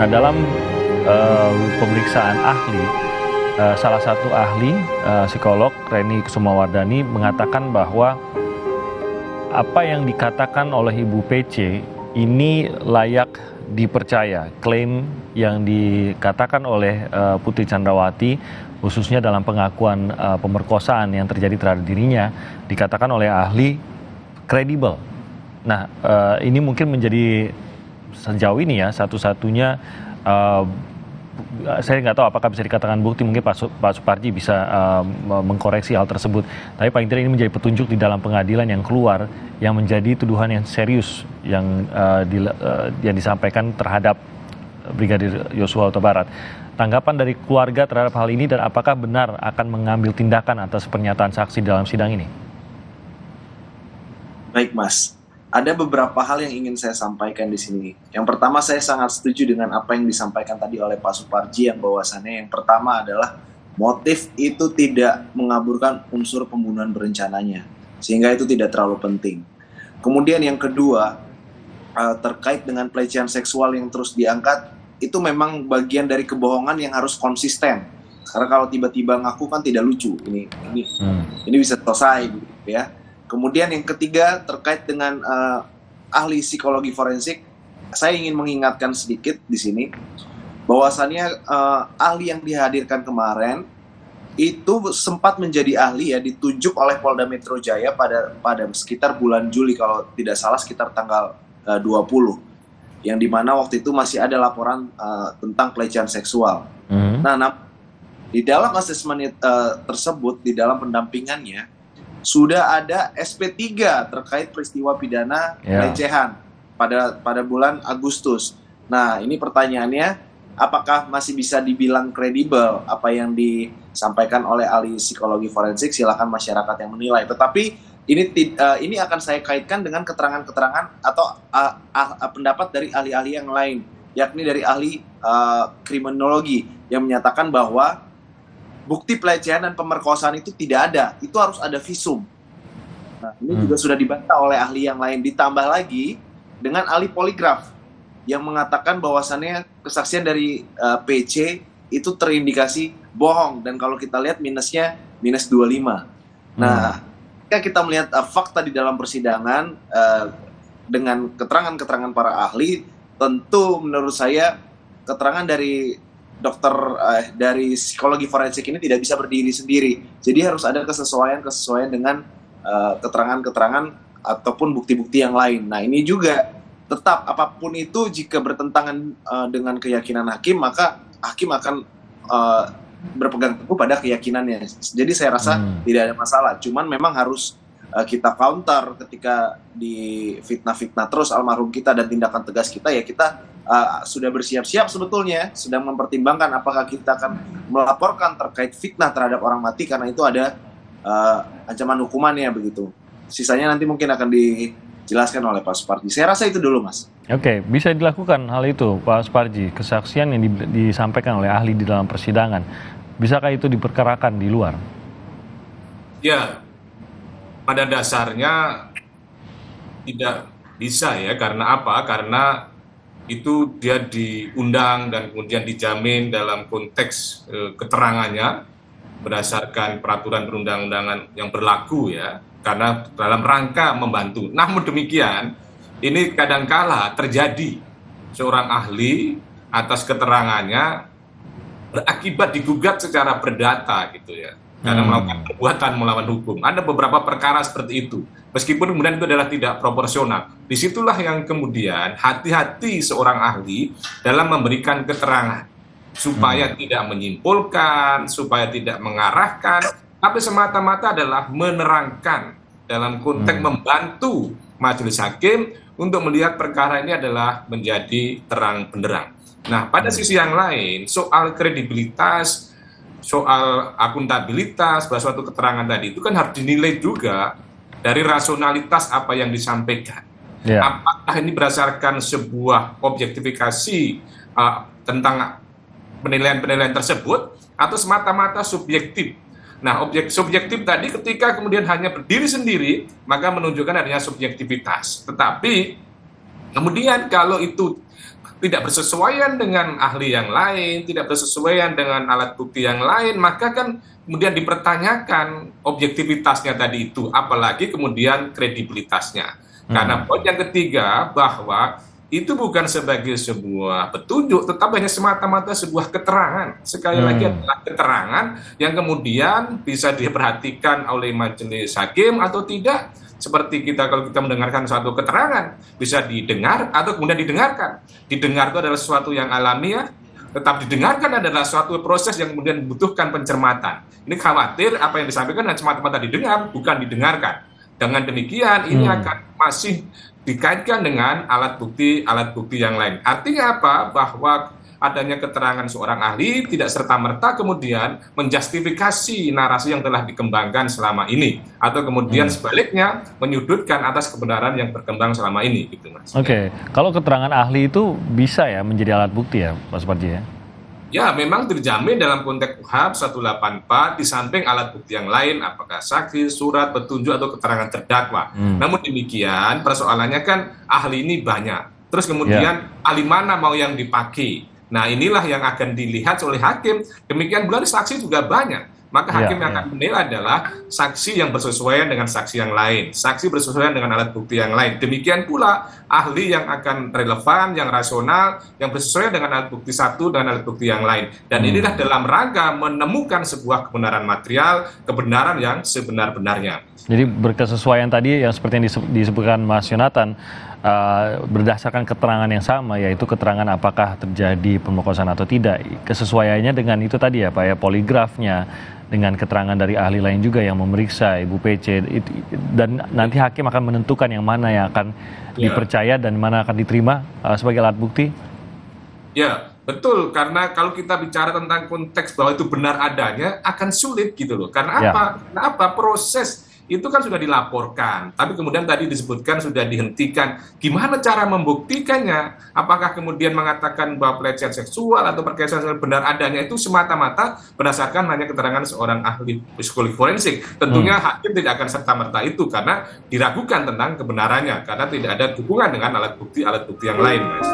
Nah, dalam pemeriksaan ahli, salah satu ahli psikolog Reni Kusumawardani mengatakan bahwa apa yang dikatakan oleh Ibu PC ini layak dipercaya. Klaim yang dikatakan oleh Putri Chandrawati, khususnya dalam pengakuan pemerkosaan yang terjadi terhadap dirinya, dikatakan oleh ahli kredibel. Nah, ini mungkin menjadi sejauh ini ya satu-satunya, saya nggak tahu apakah bisa dikatakan bukti, mungkin Pak Suparji bisa mengkoreksi hal tersebut. Tapi paling tidak ini menjadi petunjuk di dalam pengadilan yang keluar, yang menjadi tuduhan yang serius yang disampaikan terhadap Brigadir Yosua Huta Barat. Tanggapan dari keluarga terhadap hal ini dan apakah benar akan mengambil tindakan atas pernyataan saksi dalam sidang ini? Baik, Mas. Ada beberapa hal yang ingin saya sampaikan di sini. Yang pertama, saya sangat setuju dengan apa yang disampaikan tadi oleh Pak Suparji, yang bahwasannya yang pertama adalah motif itu tidak mengaburkan unsur pembunuhan berencananya, sehingga itu tidak terlalu penting. Kemudian yang kedua, terkait dengan pelecehan seksual yang terus diangkat, itu memang bagian dari kebohongan yang harus konsisten. Karena kalau tiba-tiba ngaku kan tidak lucu. Ini bisa selesai, gitu ya. Kemudian yang ketiga terkait dengan ahli psikologi forensik, saya ingin mengingatkan sedikit di sini bahwasannya ahli yang dihadirkan kemarin itu sempat menjadi ahli ya, ditunjuk oleh Polda Metro Jaya pada sekitar bulan Juli kalau tidak salah, sekitar tanggal 20, yang dimana waktu itu masih ada laporan tentang pelecehan seksual. Nah, di dalam asesmen tersebut, di dalam pendampingannya sudah ada SP3 terkait peristiwa pidana pelecehan pada bulan Agustus. Nah, ini pertanyaannya, apakah masih bisa dibilang kredibel apa yang disampaikan oleh ahli psikologi forensik? Silakan masyarakat yang menilai. Tetapi ini akan saya kaitkan dengan keterangan-keterangan atau pendapat dari ahli-ahli yang lain, yakni dari ahli kriminologi yang menyatakan bahwa bukti pelecehan dan pemerkosaan itu tidak ada, itu harus ada visum. Nah, ini juga sudah dibantah oleh ahli yang lain. Ditambah lagi dengan ahli poligraf yang mengatakan bahwasannya kesaksian dari PC itu terindikasi bohong, dan kalau kita lihat minusnya minus 25. Nah, ketika kita melihat fakta di dalam persidangan dengan keterangan-keterangan para ahli, tentu menurut saya keterangan dari dokter dari psikologi forensik ini tidak bisa berdiri sendiri. Jadi harus ada kesesuaian dengan keterangan-keterangan ataupun bukti-bukti yang lain. Nah, ini juga tetap apapun itu jika bertentangan dengan keyakinan hakim, maka hakim akan berpegang teguh pada keyakinannya. Jadi saya rasa tidak ada masalah. Cuman memang harus kita counter ketika di fitnah-fitnah terus almarhum kita dan tindakan tegas kita, ya kita sudah bersiap-siap sebetulnya, sedang mempertimbangkan apakah kita akan melaporkan terkait fitnah terhadap orang mati, karena itu ada ancaman hukumannya begitu. Sisanya nanti mungkin akan dijelaskan oleh Pak Suparji. Saya rasa itu dulu, Mas. Oke, bisa dilakukan hal itu, Pak Suparji. Kesaksian yang disampaikan oleh ahli di dalam persidangan, bisakah itu diperkarakan di luar? Ya, pada dasarnya tidak bisa ya. Karena apa? Karena itu dia diundang dan kemudian dijamin dalam konteks keterangannya berdasarkan peraturan perundang-undangan yang berlaku ya, karena dalam rangka membantu. Namun demikian, ini kadangkala terjadi seorang ahli atas keterangannya berakibat digugat secara perdata gitu ya, karena melakukan perbuatan melawan hukum. Ada beberapa perkara seperti itu, meskipun kemudian itu adalah tidak proporsional. Disitulah yang kemudian hati-hati seorang ahli dalam memberikan keterangan, supaya tidak menyimpulkan, supaya tidak mengarahkan, tapi semata-mata adalah menerangkan dalam konteks membantu majelis hakim untuk melihat perkara ini adalah menjadi terang benderang. Nah, pada sisi yang lain, soal kredibilitas, soal akuntabilitas bahwa suatu keterangan tadi itu kan harus dinilai juga dari rasionalitas apa yang disampaikan. Apakah ini berdasarkan sebuah objektifikasi tentang penilaian-penilaian tersebut atau semata-mata subjektif. Nah, subjektif tadi ketika kemudian hanya berdiri sendiri, maka menunjukkan adanya subjektivitas. Tetapi kemudian kalau itu tidak bersesuaian dengan ahli yang lain, tidak bersesuaian dengan alat bukti yang lain, maka kan kemudian dipertanyakan objektivitasnya tadi itu, apalagi kemudian kredibilitasnya. Karena poin yang ketiga bahwa itu bukan sebagai sebuah petunjuk, tetapi hanya semata-mata sebuah keterangan. Sekali lagi adalah keterangan yang kemudian bisa diperhatikan oleh majelis hakim atau tidak. Seperti kalau kita mendengarkan suatu keterangan, bisa didengar atau kemudian didengarkan. Didengar itu adalah sesuatu yang alamiah, tetap didengarkan adalah suatu proses yang kemudian membutuhkan pencermatan. Ini khawatir apa yang disampaikan hanya semata-mata didengar, bukan didengarkan. Dengan demikian, ini akan masih dikaitkan dengan alat bukti yang lain. Artinya apa? Bahwa adanya keterangan seorang ahli tidak serta-merta kemudian menjustifikasi narasi yang telah dikembangkan selama ini, atau kemudian sebaliknya menyudutkan atas kebenaran yang berkembang selama ini, gitu Mas. Oke. Kalau keterangan ahli itu bisa ya menjadi alat bukti ya, Pak Suparji ya? Ya, memang terjamin dalam konteks UHAP 184 di samping alat bukti yang lain, apakah saksi, surat, petunjuk, atau keterangan terdakwa. Namun demikian, persoalannya kan ahli ini banyak. Terus kemudian ahli mana mau yang dipakai? Nah, inilah yang akan dilihat oleh hakim. Demikian pula saksi juga banyak. Maka hakim yang akan menilai adalah saksi yang bersesuaian dengan saksi yang lain, saksi bersesuaian dengan alat bukti yang lain. Demikian pula ahli yang akan relevan, yang rasional, yang bersesuaian dengan alat bukti satu dan alat bukti yang lain. Dan inilah dalam rangka menemukan sebuah kebenaran material, kebenaran yang sebenar-benarnya. Jadi berkesesuaian tadi yang seperti yang disebutkan Mas Yonatan, berdasarkan keterangan yang sama, yaitu keterangan apakah terjadi pemerkosaan atau tidak. Kesesuaiannya dengan itu tadi ya Pak ya, poligrafnya, dengan keterangan dari ahli lain juga yang memeriksa Ibu PC, dan nanti hakim akan menentukan yang mana yang akan dipercaya dan mana akan diterima sebagai alat bukti. Ya, betul, karena kalau kita bicara tentang konteks bahwa itu benar adanya akan sulit gitu loh. Karena apa? Karena apa? Proses itu kan sudah dilaporkan, tapi kemudian tadi disebutkan sudah dihentikan. Gimana cara membuktikannya? Apakah kemudian mengatakan bahwa pelecehan seksual atau perkosaan seksual benar adanya itu semata-mata berdasarkan hanya keterangan seorang ahli psikologi forensik? Tentunya hakim tidak akan serta-merta itu karena diragukan tentang kebenarannya, karena tidak ada hubungan dengan alat bukti yang lain, Mas.